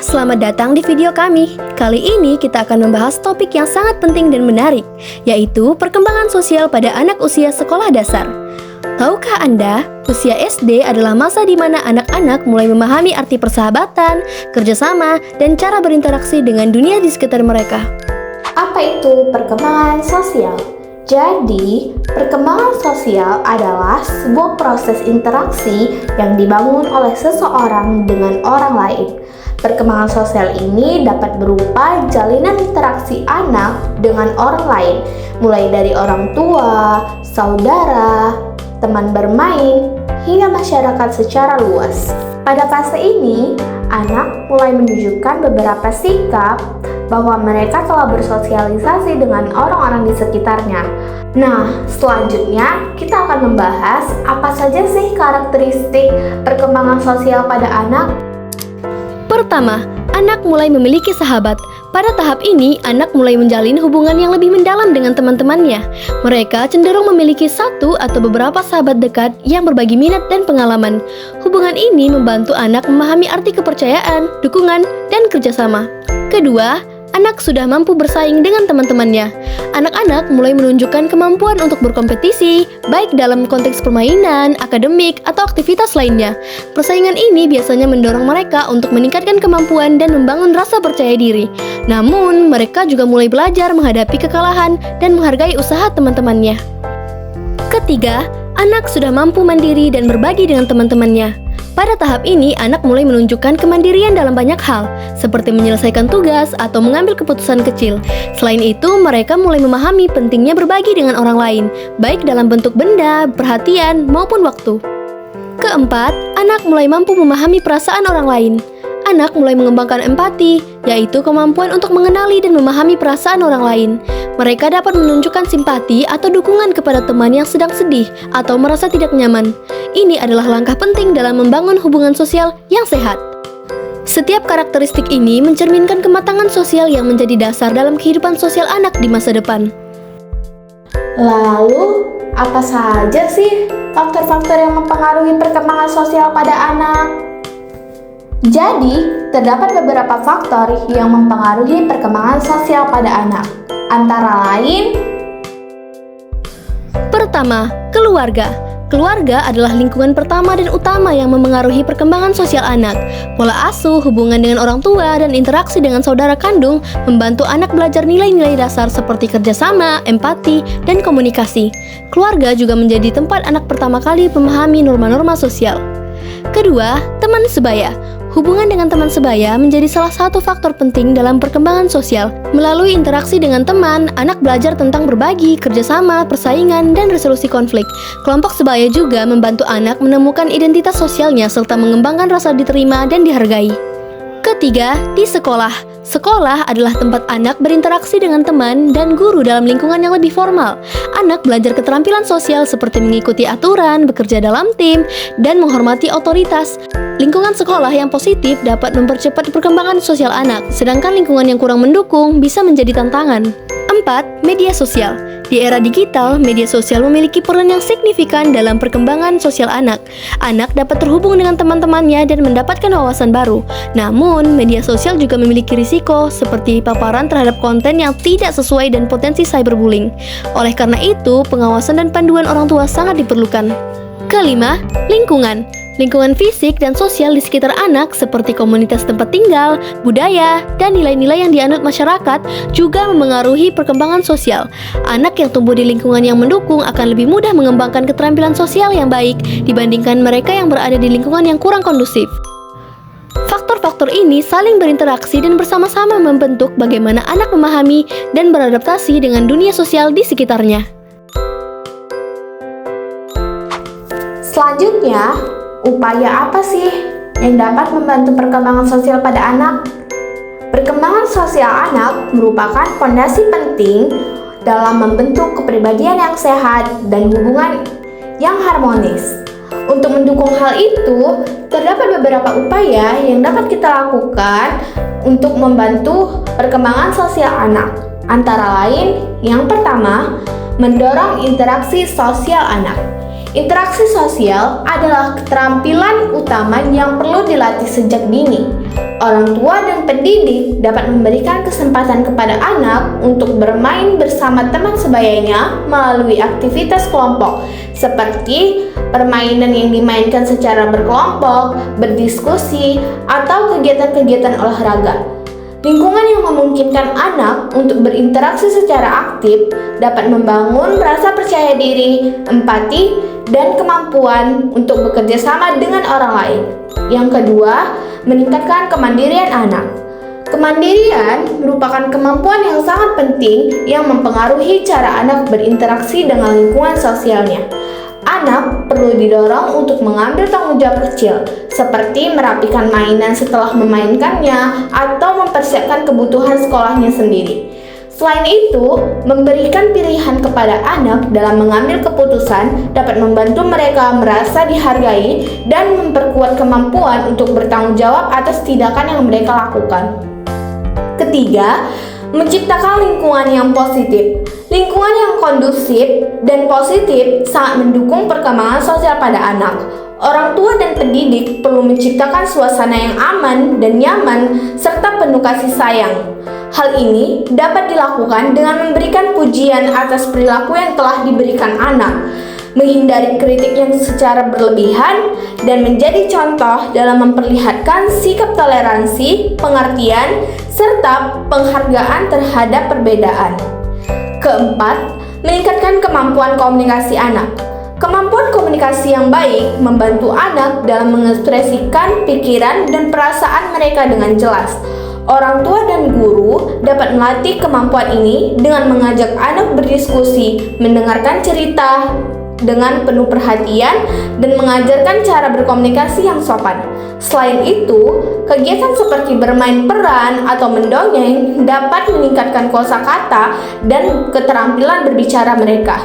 selamat datang di video kami. Kali ini kita akan membahas topik yang sangat penting dan menarik, yaitu perkembangan sosial pada anak usia sekolah dasar. Tahukah Anda, usia SD adalah masa di mana anak-anak mulai memahami arti persahabatan, kerjasama, dan cara berinteraksi dengan dunia di sekitar mereka. Apa itu perkembangan sosial? Jadi, perkembangan sosial adalah sebuah proses interaksi yang dibangun oleh seseorang dengan orang lain. Perkembangan sosial ini dapat berupa jalinan interaksi anak dengan orang lain, mulai dari orang tua, saudara, teman bermain, hingga masyarakat secara luas. Pada fase ini, anak mulai menunjukkan beberapa sikap bahwa mereka telah bersosialisasi dengan orang-orang di sekitarnya. Nah, selanjutnya kita akan membahas apa saja sih karakteristik perkembangan sosial pada anak. Pertama, anak mulai memiliki sahabat. Pada tahap ini, anak mulai menjalin hubungan yang lebih mendalam dengan teman-temannya. Mereka cenderung memiliki satu atau beberapa sahabat dekat yang berbagi minat dan pengalaman. Hubungan ini membantu anak memahami arti kepercayaan, dukungan, dan kerjasama. Kedua, anak sudah mampu bersaing dengan teman-temannya. Anak-anak mulai menunjukkan kemampuan untuk berkompetisi, baik dalam konteks permainan, akademik, atau aktivitas lainnya. Persaingan ini biasanya mendorong mereka untuk meningkatkan kemampuan dan membangun rasa percaya diri. Namun, mereka juga mulai belajar menghadapi kekalahan dan menghargai usaha teman-temannya. Ketiga, anak sudah mampu mandiri dan berbagi dengan teman-temannya. Pada tahap ini, anak mulai menunjukkan kemandirian dalam banyak hal, seperti menyelesaikan tugas atau mengambil keputusan kecil. Selain itu, mereka mulai memahami pentingnya berbagi dengan orang lain, baik dalam bentuk benda, perhatian, maupun waktu. Keempat, anak mulai mampu memahami perasaan orang lain. Anak mulai mengembangkan empati, yaitu kemampuan untuk mengenali dan memahami perasaan orang lain. Mereka dapat menunjukkan simpati atau dukungan kepada teman yang sedang sedih atau merasa tidak nyaman. Ini adalah langkah penting dalam membangun hubungan sosial yang sehat. Setiap karakteristik ini mencerminkan kematangan sosial yang menjadi dasar dalam kehidupan sosial anak di masa depan. Lalu, apa saja sih faktor-faktor yang mempengaruhi perkembangan sosial pada anak? Jadi, terdapat beberapa faktor yang mempengaruhi perkembangan sosial pada anak. Antara lain, pertama, keluarga. Keluarga adalah lingkungan pertama dan utama yang memengaruhi perkembangan sosial anak. Pola asuh, hubungan dengan orang tua, dan interaksi dengan saudara kandung membantu anak belajar nilai-nilai dasar seperti kerjasama, empati, dan komunikasi. Keluarga juga menjadi tempat anak pertama kali memahami norma-norma sosial. Kedua, teman sebaya. Hubungan dengan teman sebaya menjadi salah satu faktor penting dalam perkembangan sosial. Melalui interaksi dengan teman, anak belajar tentang berbagi, kerjasama, persaingan, dan resolusi konflik. Kelompok sebaya juga membantu anak menemukan identitas sosialnya serta mengembangkan rasa diterima dan dihargai. Ketiga, di sekolah. Sekolah adalah tempat anak berinteraksi dengan teman dan guru dalam lingkungan yang lebih formal. Anak belajar keterampilan sosial seperti mengikuti aturan, bekerja dalam tim, dan menghormati otoritas. Lingkungan sekolah yang positif dapat mempercepat perkembangan sosial anak, sedangkan lingkungan yang kurang mendukung bisa menjadi tantangan. 4. Media sosial. Di era digital, media sosial memiliki peran yang signifikan dalam perkembangan sosial anak. Anak dapat terhubung dengan teman-temannya dan mendapatkan wawasan baru. Namun, media sosial juga memiliki risiko seperti paparan terhadap konten yang tidak sesuai dan potensi cyberbullying. Oleh karena itu, pengawasan dan panduan orang tua sangat diperlukan. Kelima, lingkungan. Lingkungan fisik dan sosial di sekitar anak seperti komunitas tempat tinggal, budaya, dan nilai-nilai yang dianut masyarakat juga memengaruhi perkembangan sosial. Anak yang tumbuh di lingkungan yang mendukung akan lebih mudah mengembangkan keterampilan sosial yang baik dibandingkan mereka yang berada di lingkungan yang kurang kondusif. Faktor-faktor ini saling berinteraksi dan bersama-sama membentuk bagaimana anak memahami dan beradaptasi dengan dunia sosial di sekitarnya. selanjutnya, upaya apa sih yang dapat membantu perkembangan sosial pada anak? Perkembangan sosial anak merupakan fondasi penting dalam membentuk kepribadian yang sehat dan hubungan yang harmonis. Untuk mendukung hal itu, terdapat beberapa upaya yang dapat kita lakukan untuk membantu perkembangan sosial anak. Antara lain, yang pertama, mendorong interaksi sosial anak. Interaksi sosial adalah keterampilan utama yang perlu dilatih sejak dini. Orang tua dan pendidik dapat memberikan kesempatan kepada anak untuk bermain bersama teman sebayanya melalui aktivitas kelompok, seperti permainan yang dimainkan secara berkelompok, berdiskusi, atau kegiatan-kegiatan olahraga. Lingkungan yang memungkinkan anak untuk berinteraksi secara aktif dapat membangun rasa percaya diri, empati, dan kemampuan untuk bekerja sama dengan orang lain. Yang kedua, meningkatkan kemandirian anak. Kemandirian merupakan kemampuan yang sangat penting yang mempengaruhi cara anak berinteraksi dengan lingkungan sosialnya. Anak perlu didorong untuk mengambil tanggung jawab kecil, seperti merapikan mainan setelah memainkannya atau mempersiapkan kebutuhan sekolahnya sendiri. Selain itu, memberikan pilihan kepada anak dalam mengambil keputusan dapat membantu mereka merasa dihargai dan memperkuat kemampuan untuk bertanggung jawab atas tindakan yang mereka lakukan. Ketiga, menciptakan lingkungan yang positif. Lingkungan yang kondusif dan positif sangat mendukung perkembangan sosial pada anak. Orang tua dan pendidik perlu menciptakan suasana yang aman dan nyaman serta penuh kasih sayang. Hal ini dapat dilakukan dengan memberikan pujian atas perilaku yang telah diberikan anak, menghindari kritik yang secara berlebihan, dan menjadi contoh dalam memperlihatkan sikap toleransi, pengertian, serta penghargaan terhadap perbedaan. Keempat, meningkatkan kemampuan komunikasi anak. Kemampuan komunikasi yang baik membantu anak dalam mengekspresikan pikiran dan perasaan mereka dengan jelas. Orang tua dan guru dapat melatih kemampuan ini dengan mengajak anak berdiskusi, mendengarkan cerita dengan penuh perhatian, dan mengajarkan cara berkomunikasi yang sopan. Selain itu, kegiatan seperti bermain peran atau mendongeng dapat meningkatkan kosakata dan keterampilan berbicara mereka.